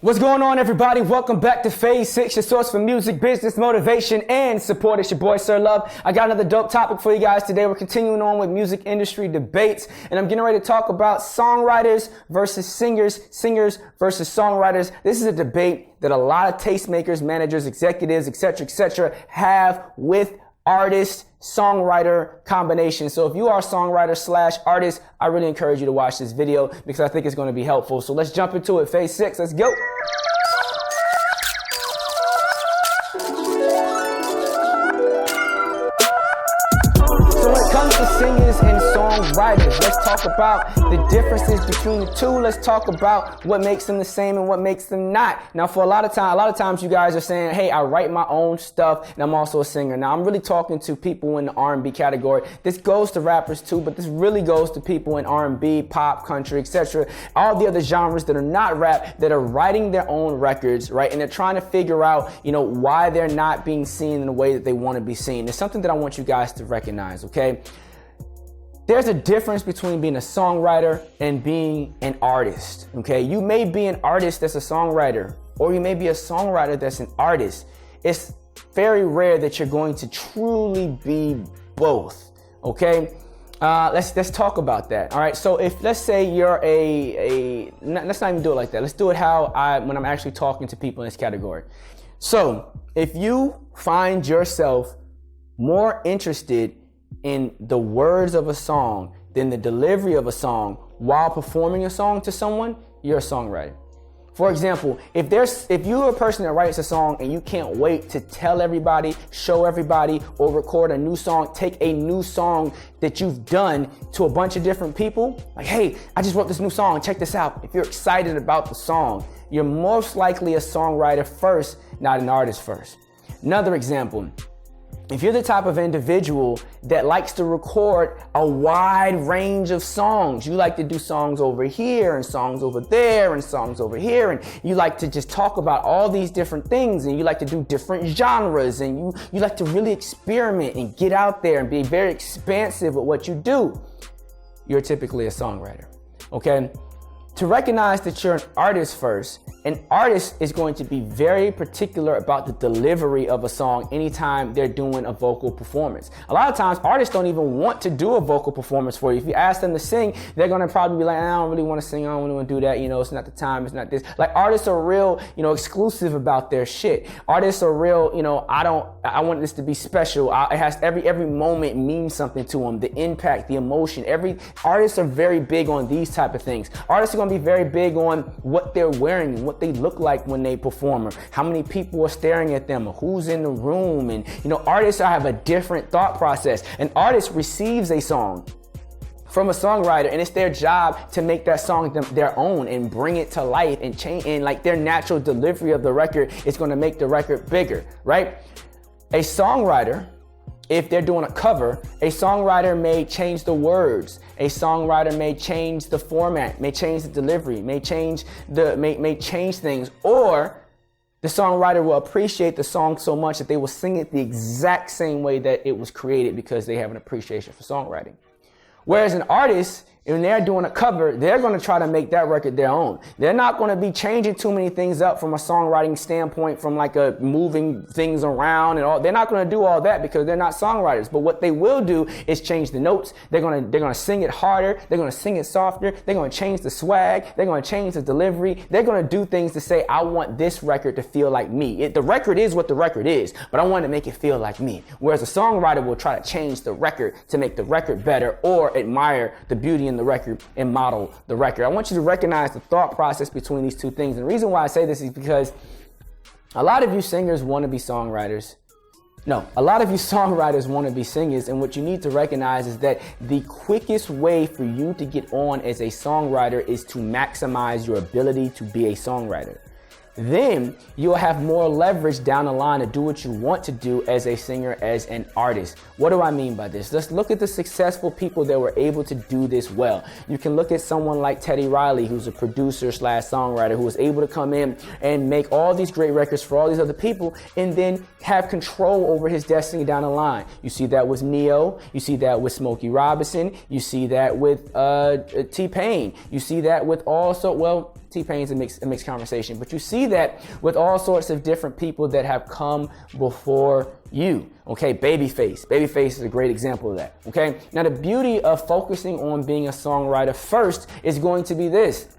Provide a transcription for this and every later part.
What's going on, everybody? Welcome back to Phase 6, your source for music, business, motivation, and support. It's your boy, Sir Love. I got another dope topic for you guys today. We're continuing on with music industry debates, and I'm getting ready to talk about songwriters versus singers, singers versus songwriters. This is a debate that a lot of tastemakers, managers, executives, etc., have with artist, songwriter combination. So if you are a songwriter / artist, I really encourage you to watch this video because I think it's going to be helpful. So let's jump into it. Phase 6, let's go. So when it comes to singers and songwriters, let's talk about the differences between the two. Let's talk about what makes them the same and what makes them not. Now, for a lot of times you guys are saying, hey, I write my own stuff and I'm also a singer. Now, I'm really talking to people in the R&B category. This goes to rappers too, but this really goes to people in R&B, pop, country, etc. All the other genres that are not rap, that are writing their own records, right? And they're trying to figure out, why they're not being seen in the way that they want to be seen. It's something that I want you guys to recognize, okay? There's a difference between being a songwriter and being an artist, okay? You may be an artist that's a songwriter, or you may be a songwriter that's an artist. It's very rare that you're going to truly be both, okay? Let's talk about that, all right? So if, let's say you're let's not even do it like that. Let's do it when I'm actually talking to people in this category. So if you find yourself more interested in the words of a song than the delivery of a song while performing a song to someone, you're a songwriter. For example, if you're a person that writes a song and you can't wait to tell everybody, show everybody, or record a new song, take a new song that you've done to a bunch of different people, like, hey, I just wrote this new song, check this out. If you're excited about the song, you're most likely a songwriter first, not an artist first. Another example, if you're the type of individual that likes to record a wide range of songs, you like to do songs over here and songs over there and songs over here, and you like to just talk about all these different things, and you like to do different genres, and you like to really experiment and get out there and be very expansive with what you do, you're typically a songwriter, okay? To recognize that you're an artist first, an artist is going to be very particular about the delivery of a song anytime they're doing a vocal performance. A lot of times, artists don't even want to do a vocal performance for you. If you ask them to sing, they're going to probably be like, I don't really want to sing, I don't really want to do that, it's not the time, it's not this. Like, artists are real, exclusive about their shit. Artists are real, I want this to be special. It has every moment means something to them, the impact, the emotion. Artists are very big on these type of things. Artists are going to be very big on what they're wearing, what they look like when they perform, or how many people are staring at them, or who's in the room. And artists have a different thought process. An artist receives a song from a songwriter, and it's their job to make that song their own and bring it to life and change. And like, their natural delivery of the record is going to make the record bigger, right? A songwriter, if they're doing a cover, a songwriter may change the words. A songwriter may change the format, may change the delivery, may change things, or the songwriter will appreciate the song so much that they will sing it the exact same way that it was created because they have an appreciation for songwriting. Whereas an artist, when they're doing a cover, they're going to try to make that record their own. They're not going to be changing too many things up from a songwriting standpoint, from like moving things around and all. They're not going to do all that because they're not songwriters. But what they will do is change the notes. They're going to sing it harder. They're going to sing it softer. They're going to change the swag. They're going to change the delivery. They're going to do things to say, I want this record to feel like me. The record is what the record is, but I want to make it feel like me. Whereas a songwriter will try to change the record to make the record better, or admire the beauty in the record and model the record. I want you to recognize the thought process between these two things. And the reason why I say this is because a lot of you singers want to be songwriters. No, a lot of you songwriters want to be singers, and what you need to recognize is that the quickest way for you to get on as a songwriter is to maximize your ability to be a songwriter. Then you'll have more leverage down the line to do what you want to do as a singer, as an artist. What do I mean by this? Let's look at the successful people that were able to do this well. You can look at someone like Teddy Riley, who's a producer / songwriter, who was able to come in and make all these great records for all these other people and then have control over his destiny down the line. You see that with Neo. You see that with Smokey Robinson. You see that with T-Pain. You see that with also, T-Pain's a mixed conversation, but you see that with all sorts of different people that have come before you. Okay, Babyface. Babyface is a great example of that. Okay, now the beauty of focusing on being a songwriter first is going to be this.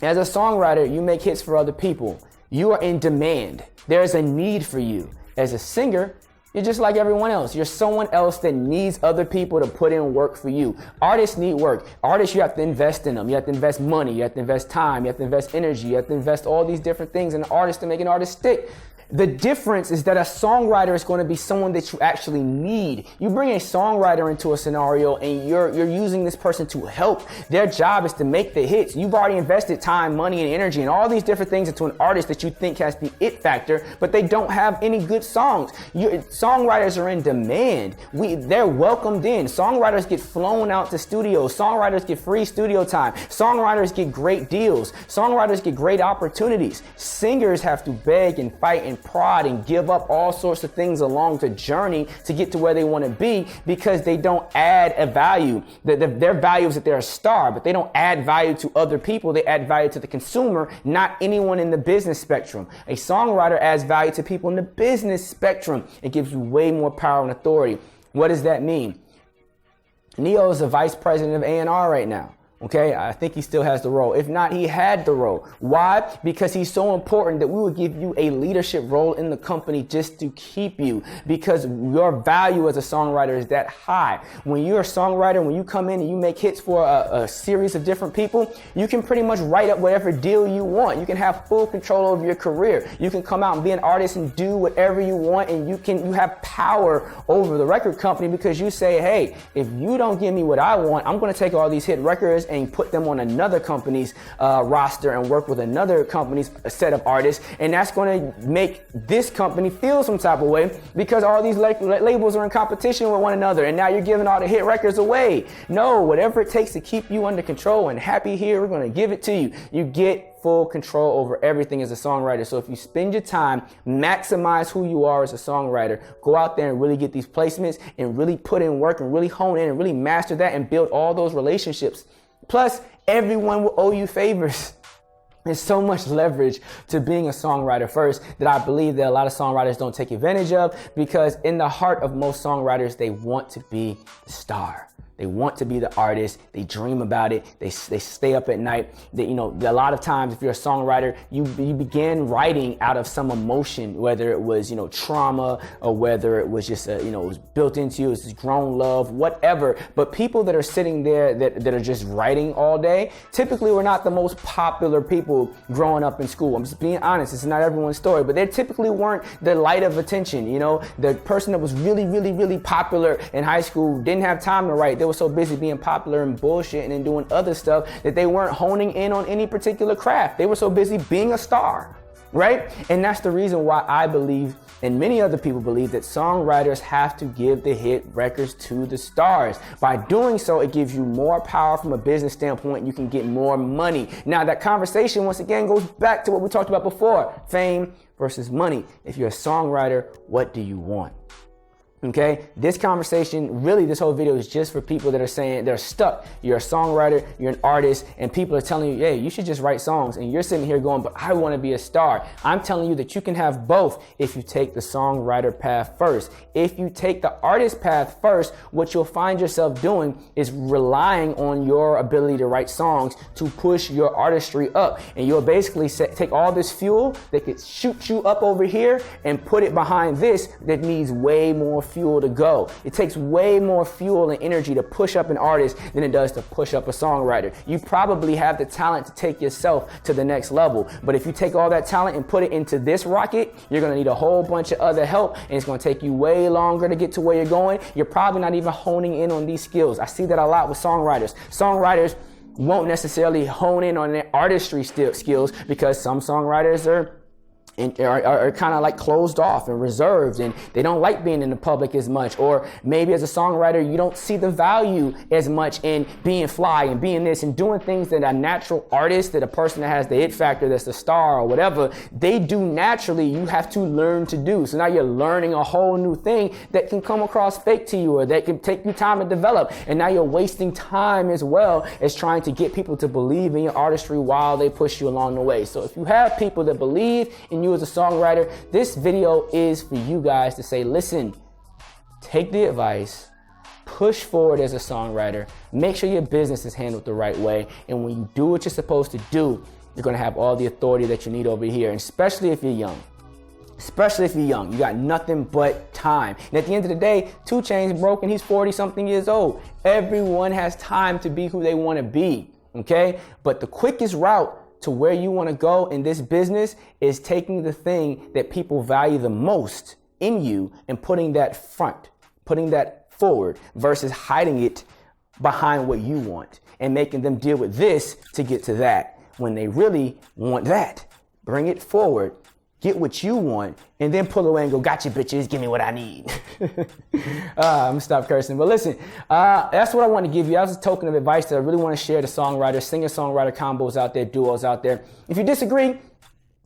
As a songwriter, you make hits for other people. You are in demand. There's a need for you. As a singer, you're just like everyone else. You're someone else that needs other people to put in work for you. Artists need work. Artists, you have to invest in them. You have to invest money. You have to invest time. You have to invest energy. You have to invest all these different things in an artist to make an artist stick. The difference is that a songwriter is going to be someone that you actually need. You bring a songwriter into a scenario and you're using this person to help. Their job is to make the hits. You've already invested time, money, and energy and all these different things into an artist that you think has the it factor, but they don't have any good songs. Songwriters are in demand. They're welcomed in. Songwriters get flown out to studios. Songwriters get free studio time. Songwriters get great deals. Songwriters get great opportunities. Singers have to beg and fight and prod and give up all sorts of things along the journey to get to where they want to be because they don't add a value. Their value is that they're a star, but they don't add value to other people. They add value to the consumer, not anyone in the business spectrum. A songwriter adds value to people in the business spectrum. It gives you way more power and authority. What does that mean? Neo is the vice president of A&R right now. Okay, I think he still has the role. If not, he had the role. Why? Because he's so important that we would give you a leadership role in the company just to keep you, because your value as a songwriter is that high. When you're a songwriter, when you come in and you make hits for a series of different people, you can pretty much write up whatever deal you want. You can have full control over your career. You can come out and be an artist and do whatever you want, and you have power over the record company because you say, hey, if you don't give me what I want, I'm going to take all these hit records and put them on another company's roster and work with another company's set of artists, and that's going to make this company feel some type of way because all these labels are in competition with one another, and now you're giving all the hit records away. No, whatever it takes to keep you under control and happy here, we're going to give it to you. You get full control over everything as a songwriter. So if you spend your time, maximize who you are as a songwriter, go out there and really get these placements and really put in work and really hone in and really master that and build all those relationships. Plus, everyone will owe you favors. There's so much leverage to being a songwriter first that I believe that a lot of songwriters don't take advantage of, because in the heart of most songwriters, they want to be the star. They want to be the artist. They dream about it. They stay up at night. A lot of times, if you're a songwriter, you began writing out of some emotion, whether it was, trauma, or whether it was just, it was built into you, it's grown love, whatever. But people that are sitting there that are just writing all day, typically were not the most popular people growing up in school. I'm just being honest. It's not everyone's story, but they typically weren't the light of attention. The person that was really, really, really popular in high school didn't have time to write. They were so busy being popular and bullshitting and doing other stuff that they weren't honing in on any particular craft. They were so busy being a star, right? And that's the reason why I believe, and many other people believe, that songwriters have to give the hit records to the stars. By doing so, it gives you more power from a business standpoint. You can get more money. Now, that conversation, once again, goes back to what we talked about before: fame versus money. If you're a songwriter, what do you want? Okay, this conversation, really this whole video is just for people that are saying they're stuck. You're a songwriter, you're an artist, and people are telling you, hey, you should just write songs. And you're sitting here going, but I want to be a star. I'm telling you that you can have both if you take the songwriter path first. If you take the artist path first, what you'll find yourself doing is relying on your ability to write songs to push your artistry up. And you'll basically take all this fuel that could shoot you up over here and put it behind this that needs way more fuel to go. It takes way more fuel and energy to push up an artist than it does to push up a songwriter. You probably have the talent to take yourself to the next level, but if you take all that talent and put it into this rocket, you're going to need a whole bunch of other help, and it's going to take you way longer to get to where you're going. You're probably not even honing in on these skills. I see that a lot with songwriters. Songwriters won't necessarily hone in on their artistry skills because some songwriters are and are kind of like closed off and reserved, and they don't like being in the public as much. Or maybe as a songwriter, you don't see the value as much in being fly and being this and doing things that a natural artist, that a person that has the it factor, that's the star or whatever, they do naturally. You have to learn to do. So now you're learning a whole new thing that can come across fake to you, or that can take you time to develop. And now you're wasting time as well as trying to get people to believe in your artistry while they push you along the way. So if you have people that believe in you as a songwriter, this video is for you guys to say, listen, take the advice, push forward as a songwriter, make sure your business is handled the right way, and when you do what you're supposed to do, you're going to have all the authority that you need over here, and especially if you're young. Especially if you're young, you got nothing but time. And at the end of the day, 2 Chainz broke and he's 40 something years old. Everyone has time to be who they want to be, okay? But the quickest route to where you want to go in this business is taking the thing that people value the most in you and putting that front, putting that forward versus hiding it behind what you want and making them deal with this to get to that when they really want that. Bring it forward, get what you want, and then pull away and go, gotcha bitches, give me what I need. I'm gonna stop cursing. But listen, that's what I want to give you. That was a token of advice that I really want to share to songwriters, singer-songwriter combos out there, duos out there. If you disagree,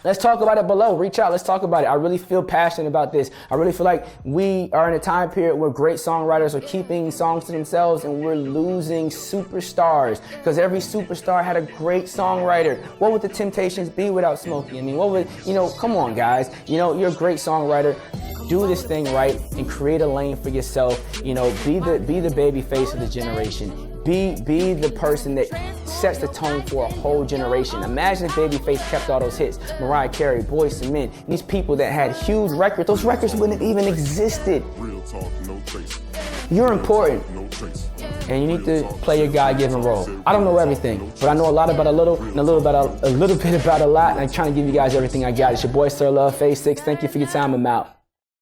let's talk about it below. Reach out. Let's talk about it. I really feel passionate about this. I really feel like we are in a time period where great songwriters are keeping songs to themselves and we're losing superstars, because every superstar had a great songwriter. What would the Temptations be without Smokey? I mean, what would, come on, guys. You're a great songwriter. Do this thing right and create a lane for yourself. Be the baby face of the generation. Be the person that sets the tone for a whole generation. Imagine if Babyface kept all those hits. Mariah Carey, Boyz II Men, these people that had huge records, those records wouldn't have even existed. Real talk, no trace. You're important. No trace. And you need to play your God-given role. I don't know everything, but I know a lot about a little, and a little bit about a lot, and I'm trying to give you guys everything I got. It's your boy, Sir Love, Phase 6. Thank you for your time. I'm out.